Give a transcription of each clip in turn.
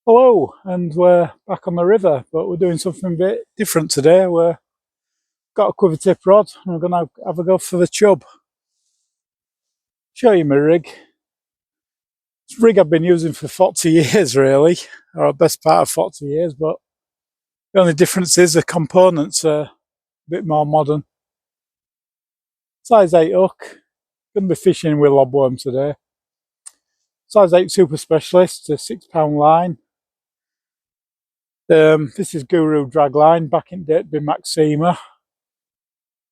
Hello, and we're back on the river, but we're doing something a bit different today. We've got a quiver tip rod, and we're going to have a go for the chub. Show you my rig. It's a rig I've been using for 40 years, really, or the best part of 40 years, but the only difference is the components are a bit more modern. Size 8 hook, going to be fishing with lobworm today. Size 8 Super Specialist, a £6 line. This is Guru drag line, back in date, be Maxima.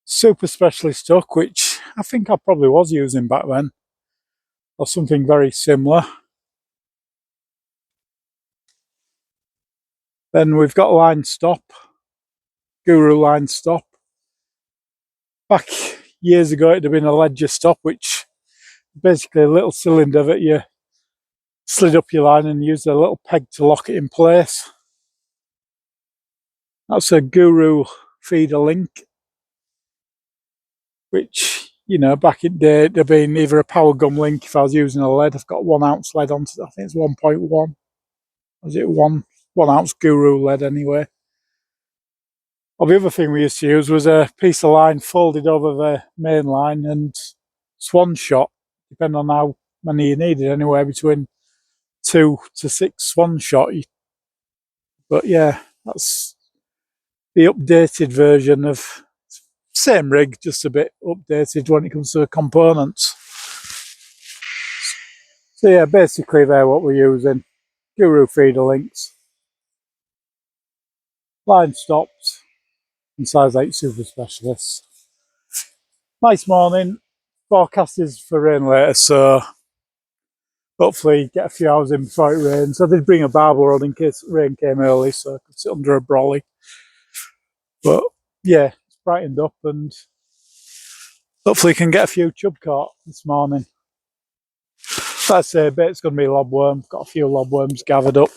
Super Specialist hook, which I think I probably was using back then, or something very similar. Then we've got line stop, Guru line stop. Back years ago, it'd have been a ledger stop, which basically a little cylinder that you slid up your line and used a little peg to lock it in place. That's a Guru feeder link, which, you know, back in the day, it'd have been either a power gum link if I was using a lead. I've got 1 ounce lead onto it. I think it's 1.1. Was it 1 ounce Guru lead anyway? Well, the other thing we used to use was a piece of line folded over the main line and swan shot, depending on how many you needed, anywhere between 2 to 6 swan shot. But yeah, that's the updated version of same rig, just a bit updated when it comes to the components. So yeah, basically they're what we're using. Guru feeder links, line stops, and size 8 Super Specialists. Nice morning. Forecast is for rain later, so hopefully get a few hours in before it rains. I did bring a barbel rod in case rain came early, so I could sit under a brolly. But yeah, it's brightened up, and hopefully can get a few chub caught this morning. Like I say, bait's going to be lobworm. Got a few lobworms gathered up.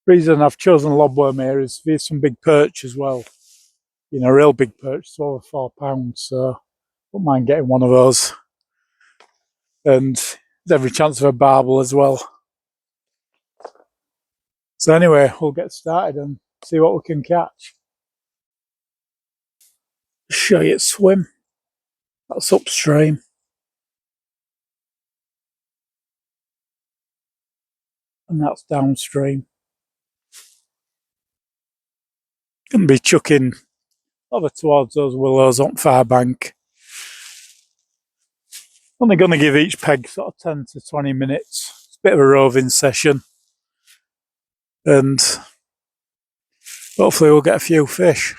Reason I've chosen lobworm here is there's some big perch as well. You know, real big perch, it's over £4, so wouldn't mind getting one of those. And there's every chance of a barbel as well. So anyway, we'll get started and see what we can catch. Show you it swim. That's upstream. And that's downstream. Gonna be chucking over towards those willows on far bank. Only gonna give each peg sort of 10 to 20 minutes. It's a bit of a roving session. And hopefully we'll get a few fish.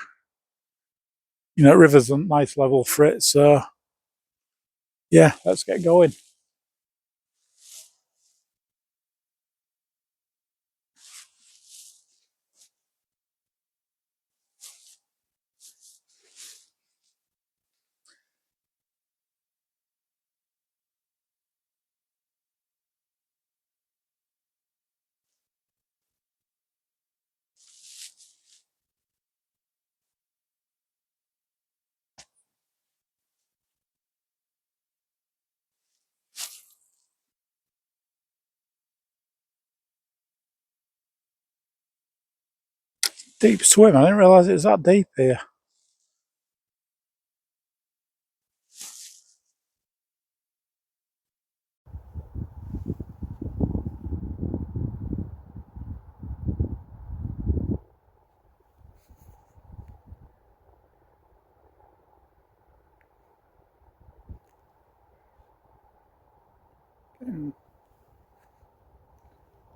You know, river's a nice level for it, so yeah, let's get going. Deep swim, I didn't realise it was that deep here.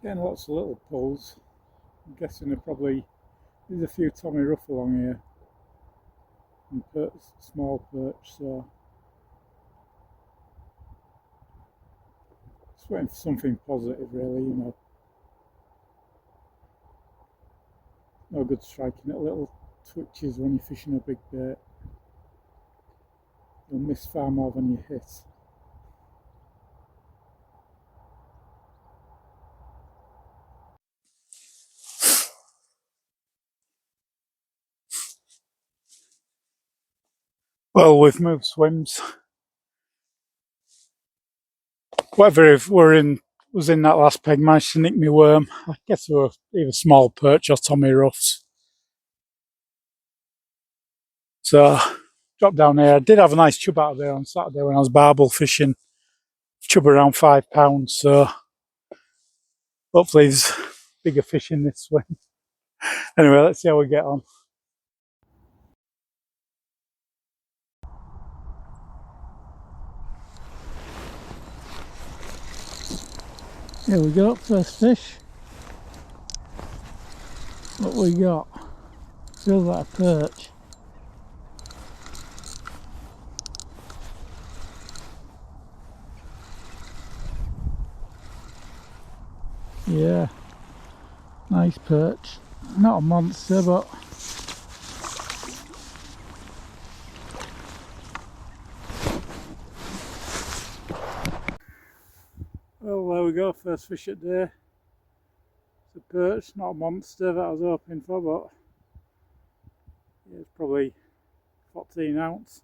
Getting lots of little pulls. I'm guessing there's a few Tommy Rough along here. And small perch, so just waiting for something positive really, you know. No good striking at little twitches when you're fishing a big bait. You'll miss far more than you hit. Well, we've moved swims. whatever was in that last peg managed to nick me worm. I guess they were either small perch or Tommy Ruffs. So dropped down here. I did have a nice chub out of there on Saturday when I was barbel fishing. Chub around £5, so hopefully there's bigger fish in this swim. Anyway, let's see how we get on. Here we go, first fish. What we got? Feels like a perch. Yeah, nice perch. Not a monster, but well, there we go, first fish at day. It's a perch, not a monster that I was hoping for, but yeah, it's probably 14 ounce.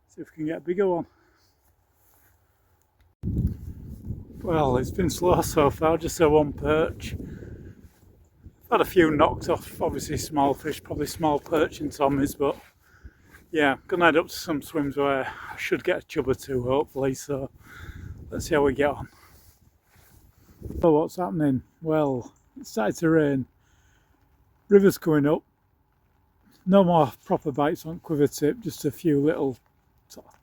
See if we can get a bigger one. Well, it's been slow so far, just a one perch. I've had a few knocks off, obviously small fish, probably small perch and tommies, but yeah, I'm gonna head up to some swims where I should get a chub or two hopefully, so let's see how we get on. So what's happening? Well, it started to rain, river's coming up, no more proper bites on quiver tip, just a few little sort of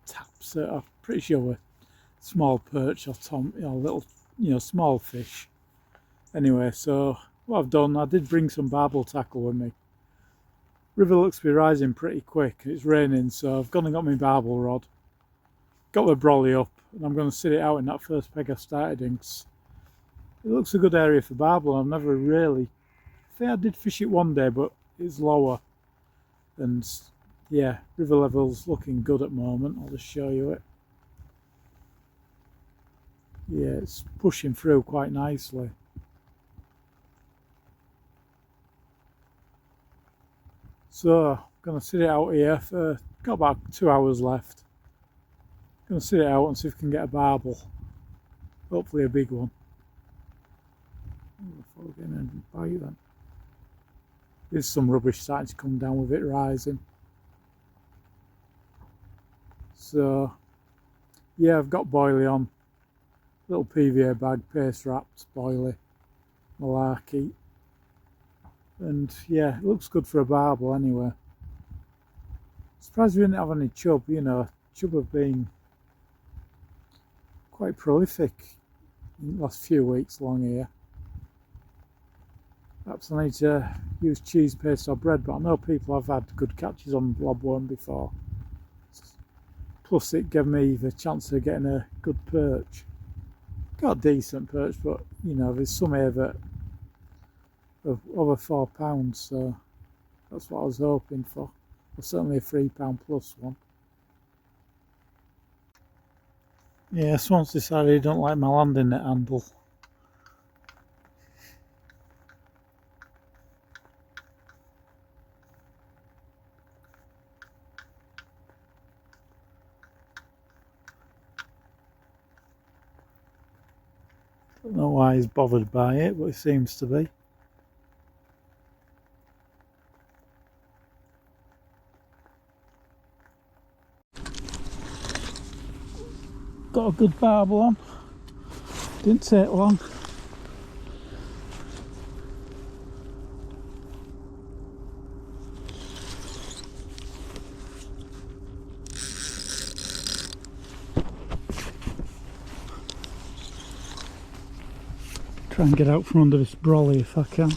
taps that I'm pretty sure were small perch or little, small fish. Anyway, so what I've done, I did bring some barbel tackle with me. River looks to be rising pretty quick, it's raining, so I've gone and got my barbel rod, got the brolly up, and I'm going to sit it out in that first peg I started in. It looks a good area for barbel. I've never really, I think I did fish it one day, but it's lower, and yeah, river level's looking good at the moment. I'll just show you it. Yeah, it's pushing through quite nicely. So I'm going to sit it out here for, got about 2 hours left. Going to sit it out and see if we can get a barbel. Hopefully a big one. Before we get in a bite then. There's some rubbish starting to come down with it rising. So yeah, I've got boilie on. Little PVA bag, paste wrapped, boilie, malarkey. And yeah, it looks good for a barbel anyway. Surprised we didn't have any chub, chub have been quite prolific in the last few weeks along here. Perhaps I need to use cheese paste or bread, but I know people have had good catches on lobworm before. Plus it gave me the chance of getting a good perch. Got a decent perch, but there's some here that of over £4, so that's what I was hoping for. Or certainly a £3 plus one. Yeah, Swan's decided he don't like my landing net handle. Don't know why he's bothered by it, but he seems to be. Got a good barbel on. Didn't take long. Try and get out from under this brolly if I can.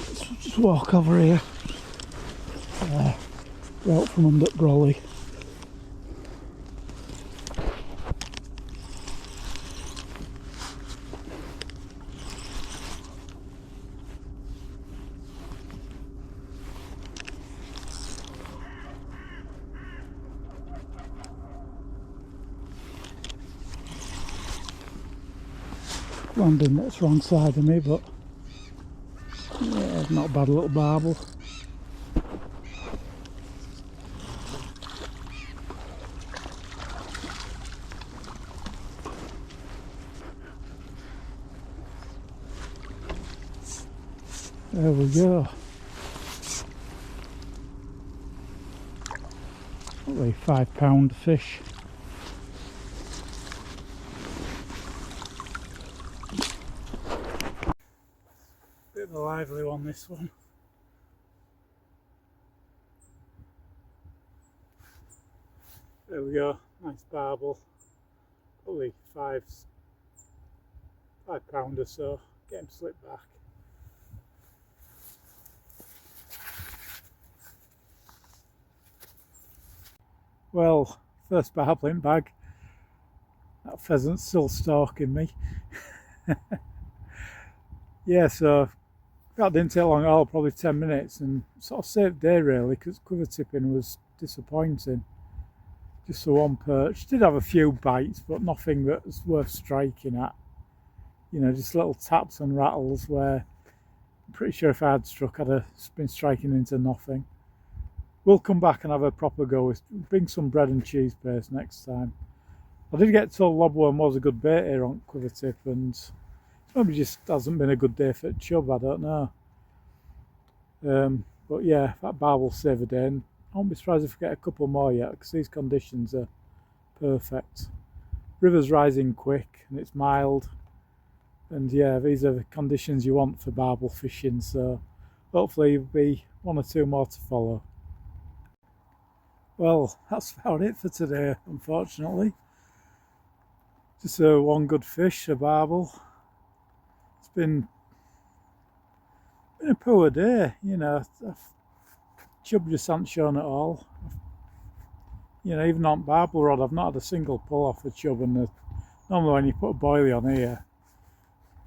So just walk over here. Out from under brolly. Landing that's wrong side of me, but yeah, not a bad little barbel. There we go. Probably £5 fish. Bit of a lively one, this one. There we go, nice barbel. Probably £5 or so. Get him slipped back. Well, first barbling bag. That pheasant's still stalking me. Yeah, so that didn't take long at all, probably 10 minutes, and sort of saved day really, because quiver tipping was disappointing. Just the one perch. Did have a few bites, but nothing that was worth striking at. You know, just little taps and rattles where I'm pretty sure if I had struck, I'd have been striking into nothing. We'll come back and have a proper go. Bring some bread and cheese paste next time. I did get told lobworm was a good bait here on quiver tip, and maybe just hasn't been a good day for chub, I don't know. But yeah, that barbel saved a day, and I won't be surprised if we get a couple more yet, because these conditions are perfect. River's rising quick and it's mild, and yeah, these are the conditions you want for barbel fishing, so hopefully there'll be one or two more to follow. Well, that's about it for today, unfortunately. Just one good fish, a barbel. It's been a poor day, you know. Chub just hasn't shown at all. You know, even on barbel rod, I've not had a single pull off the chub, and normally when you put a boilie on here,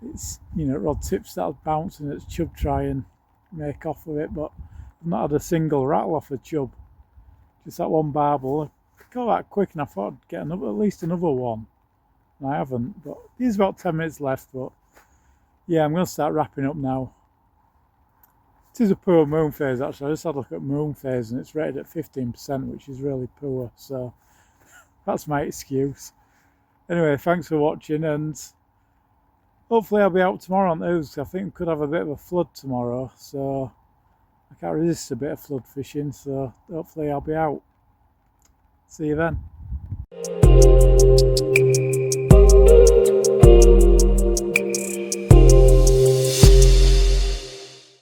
it's, you know, rod tips start bouncing, it's chub try and make off with it, but I've not had a single rattle off a chub. Just that one barbel. I got that quick, and I thought I'd get at least another one, and I haven't. But there's about 10 minutes left, but yeah, I'm going to start wrapping up now. It is a poor moon phase actually. I just had a look at moon phase and it's rated at 15%, which is really poor, so that's my excuse. Anyway, thanks for watching, and hopefully I'll be out tomorrow on those. I think we could have a bit of a flood tomorrow, so I can't resist a bit of flood fishing, so hopefully I'll be out. See you then.